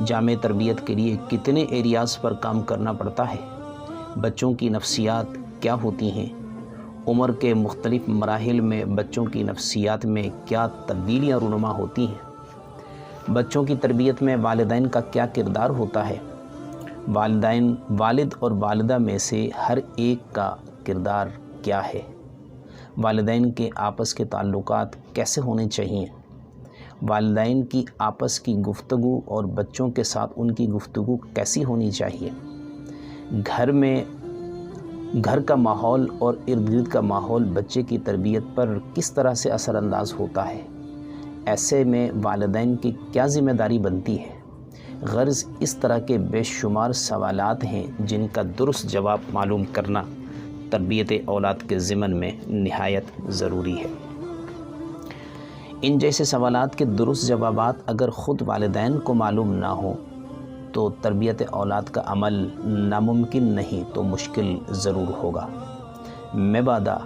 جامع تربیت کے لیے کتنے ایریاز پر کام کرنا پڑتا ہے، بچوں کی نفسیات کیا ہوتی ہیں، عمر کے مختلف مراحل میں بچوں کی نفسیات میں کیا تبدیلیاں رونما ہوتی ہیں، بچوں کی تربیت میں والدین کا کیا کردار ہوتا ہے، والد اور والدہ میں سے ہر ایک کا کردار کیا ہے، والدین کے آپس کے تعلقات کیسے ہونے چاہیے، والدین کی آپس کی گفتگو اور بچوں کے ساتھ ان کی گفتگو کیسی ہونی چاہیے، گھر کا ماحول اور ارد گرد کا ماحول بچے کی تربیت پر کس طرح سے اثر انداز ہوتا ہے، ایسے میں والدین کی کیا ذمہ داری بنتی ہے۔ غرض اس طرح کے بے شمار سوالات ہیں جن کا درست جواب معلوم کرنا تربیت اولاد کے ضمن میں نہایت ضروری ہے۔ ان جیسے سوالات کے درست جوابات اگر خود والدین کو معلوم نہ ہوں تو تربیت اولاد کا عمل ناممکن نہیں تو مشکل ضرور ہوگا۔ مبادا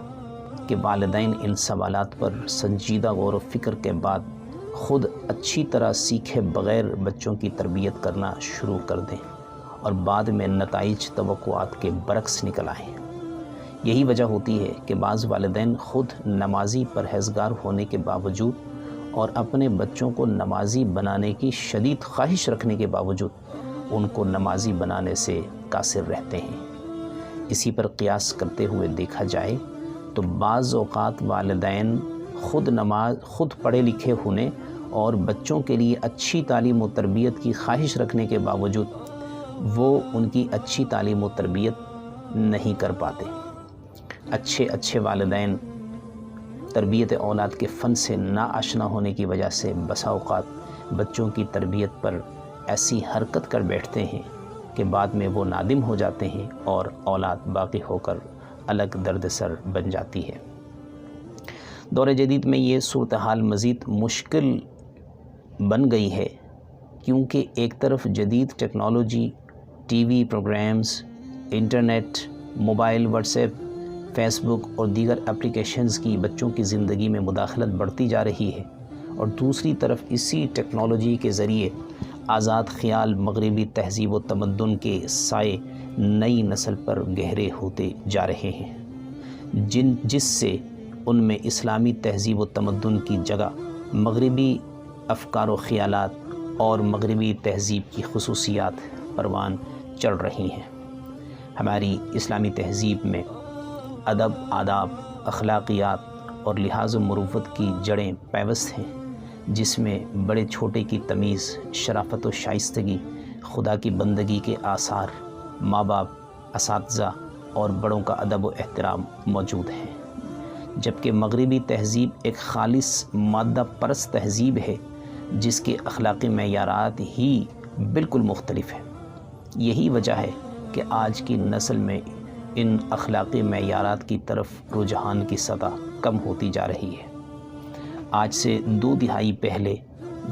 کہ والدین ان سوالات پر سنجیدہ غور و فکر کے بعد خود اچھی طرح سیکھے بغیر بچوں کی تربیت کرنا شروع کر دیں اور بعد میں نتائج توقعات کے برعکس نکل آئیں۔ یہی وجہ ہوتی ہے کہ بعض والدین خود نمازی پرہیزگار ہونے کے باوجود اور اپنے بچوں کو نمازی بنانے کی شدید خواہش رکھنے کے باوجود ان کو نمازی بنانے سے قاصر رہتے ہیں۔ اسی پر قیاس کرتے ہوئے دیکھا جائے تو بعض اوقات والدین خود پڑھے لکھے ہونے اور بچوں کے لیے اچھی تعلیم و تربیت کی خواہش رکھنے کے باوجود وہ ان کی اچھی تعلیم و تربیت نہیں کر پاتے۔ اچھے والدین تربیت اولاد کے فن سے ناآشنا ہونے کی وجہ سے بسا اوقات بچوں کی تربیت پر ایسی حرکت کر بیٹھتے ہیں کہ بعد میں وہ نادم ہو جاتے ہیں اور اولاد باقی ہو کر الگ درد سر بن جاتی ہے۔ دور جدید میں یہ صورتحال مزید مشکل بن گئی ہے کیونکہ ایک طرف جدید technology, TV programmes, internet, mobile, WhatsApp, Facebook اور دیگر اپلیکیشنز کی بچوں کی زندگی میں مداخلت بڑھتی جا رہی ہے، اور دوسری طرف اسی ٹیکنالوجی کے ذریعے آزاد خیال مغربی تہذیب و تمدن کے سائے نئی نسل پر گہرے ہوتے جا رہے ہیں، جس سے ان میں اسلامی تہذیب و تمدن کی جگہ مغربی افکار و خیالات اور مغربی تہذیب کی خصوصیات پروان چڑھ رہی ہیں۔ ہماری اسلامی تہذیب میں ادب، آداب، اخلاقیات اور لحاظ و مروت کی جڑیں پیوست ہیں، جس میں بڑے چھوٹے کی تمیز، شرافت و شائستگی، خدا کی بندگی کے آثار، ماں باپ، اساتذہ اور بڑوں کا ادب و احترام موجود ہیں، جبکہ مغربی تہذیب ایک خالص مادہ پرست تہذیب ہے جس کے اخلاقی معیارات ہی بالکل مختلف ہیں۔ یہی وجہ ہے کہ آج کی نسل میں ان اخلاقی معیارات کی طرف رجحان کی سطح کم ہوتی جا رہی ہے۔ آج سے 2 دہائی پہلے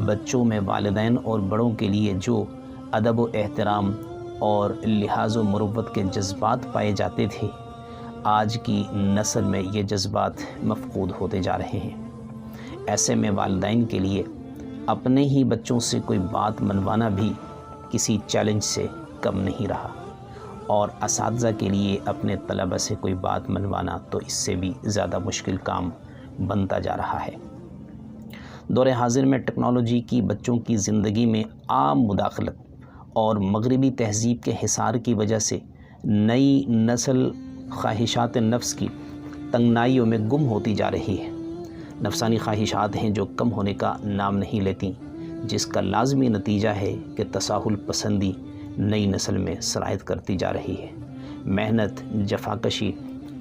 بچوں میں والدین اور بڑوں کے لیے جو ادب و احترام اور لحاظ و مروت کے جذبات پائے جاتے تھے، آج کی نسل میں یہ جذبات مفقود ہوتے جا رہے ہیں۔ ایسے میں والدین کے لیے اپنے ہی بچوں سے کوئی بات منوانا بھی کسی چیلنج سے کم نہیں رہا، اور اساتذہ کے لیے اپنے طلبہ سے کوئی بات منوانا تو اس سے بھی زیادہ مشکل کام بنتا جا رہا ہے۔ دور حاضر میں ٹیکنالوجی کی بچوں کی زندگی میں عام مداخلت اور مغربی تہذیب کے حصار کی وجہ سے نئی نسل خواہشات نفس کی تنگنائیوں میں گم ہوتی جا رہی ہے۔ نفسانی خواہشات ہیں جو کم ہونے کا نام نہیں لیتی، جس کا لازمی نتیجہ ہے کہ تساہل پسندی نئی نسل میں سرایت کرتی جا رہی ہے۔ محنت، جفاکشی،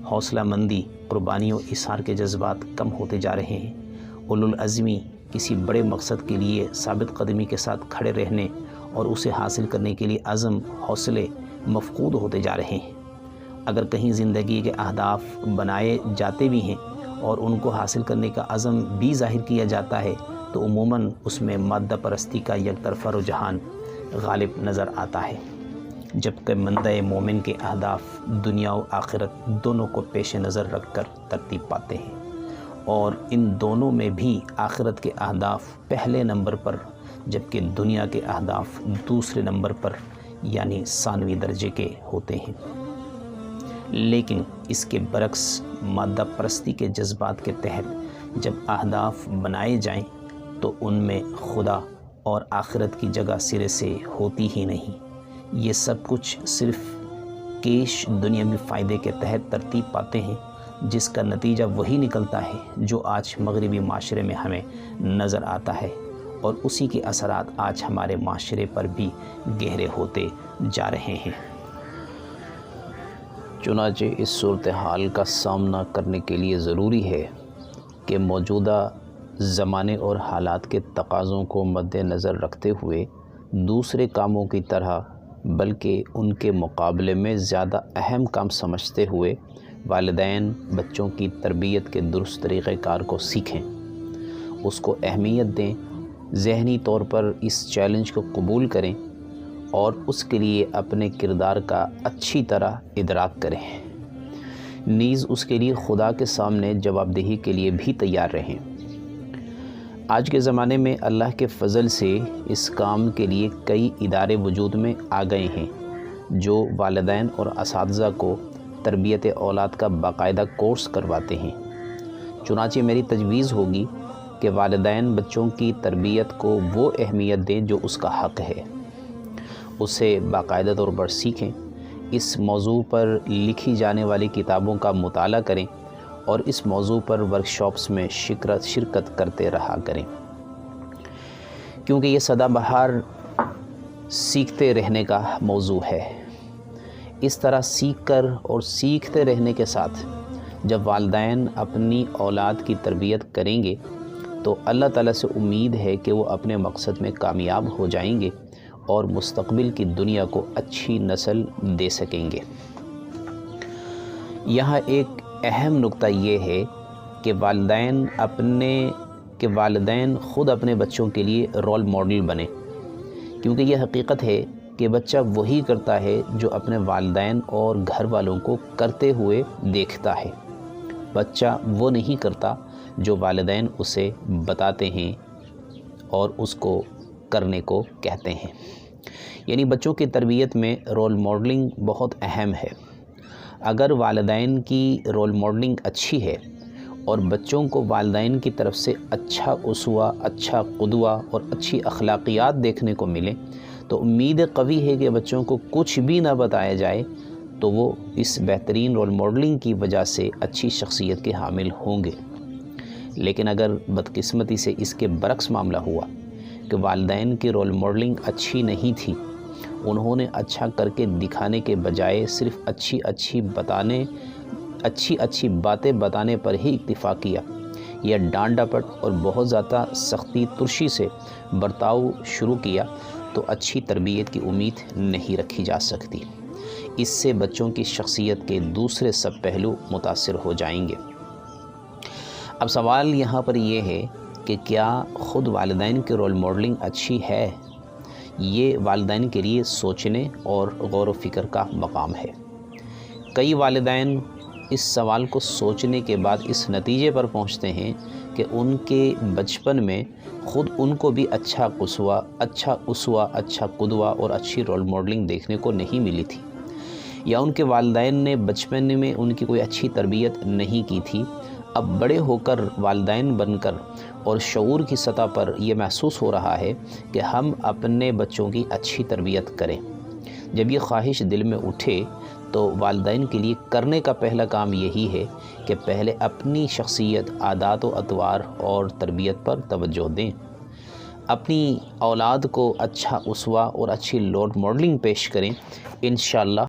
حوصلہ مندی، قربانی و ایثار کے جذبات کم ہوتے جا رہے ہیں۔ اولو العزمی، کسی بڑے مقصد کے لیے ثابت قدمی کے ساتھ کھڑے رہنے اور اسے حاصل کرنے کے لیے عزم، حوصلے مفقود ہوتے جا رہے ہیں۔ اگر کہیں زندگی کے اہداف بنائے جاتے بھی ہیں اور ان کو حاصل کرنے کا عزم بھی ظاہر کیا جاتا ہے تو عموماً اس میں مادہ پرستی کا یک طرفہ رجحان غالب نظر آتا ہے، جبکہ مندہ مومن کے اہداف دنیا و آخرت دونوں کو پیش نظر رکھ کر ترتیب پاتے ہیں، اور ان دونوں میں بھی آخرت کے اہداف پہلے نمبر پر جبکہ دنیا کے اہداف دوسرے نمبر پر یعنی ثانوی درجے کے ہوتے ہیں۔ لیکن اس کے برعکس مادہ پرستی کے جذبات کے تحت جب اہداف بنائے جائیں تو ان میں خدا اور آخرت کی جگہ سرے سے ہوتی ہی نہیں۔ یہ سب کچھ صرف کیش دنیاوی فائدے کے تحت ترتیب پاتے ہیں، جس کا نتیجہ وہی نکلتا ہے جو آج مغربی معاشرے میں ہمیں نظر آتا ہے، اور اسی کے اثرات آج ہمارے معاشرے پر بھی گہرے ہوتے جا رہے ہیں۔ چنانچہ اس صورتحال کا سامنا کرنے کے لیے ضروری ہے کہ موجودہ زمانے اور حالات کے تقاضوں کو مد نظر رکھتے ہوئے دوسرے کاموں کی طرح بلکہ ان کے مقابلے میں زیادہ اہم کام سمجھتے ہوئے والدین بچوں کی تربیت کے درست طریقہ کار کو سیکھیں، اس کو اہمیت دیں، ذہنی طور پر اس چیلنج کو قبول کریں اور اس کے لیے اپنے کردار کا اچھی طرح ادراک کریں، نیز اس کے لیے خدا کے سامنے جواب دہی کے لیے بھی تیار رہیں۔ آج کے زمانے میں اللہ کے فضل سے اس کام کے لیے کئی ادارے وجود میں آ گئے ہیں جو والدین اور اساتذہ کو تربیت اولاد کا باقاعدہ کورس کرواتے ہیں۔ چنانچہ میری تجویز ہوگی کہ والدین بچوں کی تربیت کو وہ اہمیت دیں جو اس کا حق ہے، اسے باقاعدہ طور پر سیکھیں، اس موضوع پر لکھی جانے والی کتابوں کا مطالعہ کریں اور اس موضوع پر ورکشاپس میں شرکت کرتے رہا کریں، کیونکہ یہ سدا بہار سیکھتے رہنے کا موضوع ہے۔ اس طرح سیکھ کر اور سیکھتے رہنے کے ساتھ جب والدین اپنی اولاد کی تربیت کریں گے تو اللہ تعالیٰ سے امید ہے کہ وہ اپنے مقصد میں کامیاب ہو جائیں گے اور مستقبل کی دنیا کو اچھی نسل دے سکیں گے۔ یہاں ایک اہم نقطہ یہ ہے کہ والدین خود اپنے بچوں کے لیے رول ماڈل بنیں، کیونکہ یہ حقیقت ہے کہ بچہ وہی کرتا ہے جو اپنے والدین اور گھر والوں کو کرتے ہوئے دیکھتا ہے، بچہ وہ نہیں کرتا جو والدین اسے بتاتے ہیں اور اس کو کرنے کو کہتے ہیں۔ یعنی بچوں کی تربیت میں رول ماڈلنگ بہت اہم ہے۔ اگر والدین کی رول ماڈلنگ اچھی ہے اور بچوں کو والدین کی طرف سے اچھا اسوہ، اچھا قدوہ اور اچھی اخلاقیات دیکھنے کو ملے تو امید قوی ہے کہ بچوں کو کچھ بھی نہ بتایا جائے تو وہ اس بہترین رول ماڈلنگ کی وجہ سے اچھی شخصیت کے حامل ہوں گے۔ لیکن اگر بدقسمتی سے اس کے برعکس معاملہ ہوا کہ والدین کی رول ماڈلنگ اچھی نہیں تھی، انہوں نے اچھا کر کے دکھانے کے بجائے صرف اچھی باتیں بتانے پر ہی اکتفا کیا یا ڈانٹ ڈپٹ اور بہت زیادہ سختی ترشی سے برتاؤ شروع کیا تو اچھی تربیت کی امید نہیں رکھی جا سکتی۔ اس سے بچوں کی شخصیت کے دوسرے سب پہلو متاثر ہو جائیں گے۔ اب سوال یہاں پر یہ ہے کہ کیا خود والدین کی رول ماڈلنگ اچھی ہے؟ یہ والدین کے لیے سوچنے اور غور و فکر کا مقام ہے۔ کئی والدین اس سوال کو سوچنے کے بعد اس نتیجے پر پہنچتے ہیں کہ ان کے بچپن میں خود ان کو بھی اچھا اسوہ، اچھا قدوہ اور اچھی رول ماڈلنگ دیکھنے کو نہیں ملی تھی، یا ان کے والدین نے بچپن میں ان کی کوئی اچھی تربیت نہیں کی تھی۔ اب بڑے ہو کر والدین بن کر اور شعور کی سطح پر یہ محسوس ہو رہا ہے کہ ہم اپنے بچوں کی اچھی تربیت کریں۔ جب یہ خواہش دل میں اٹھے تو والدین کے لیے کرنے کا پہلا کام یہی ہے کہ پہلے اپنی شخصیت، عادات و اطوار اور تربیت پر توجہ دیں، اپنی اولاد کو اچھا اسوہ اور اچھی رول ماڈلنگ پیش کریں۔ انشاءاللہ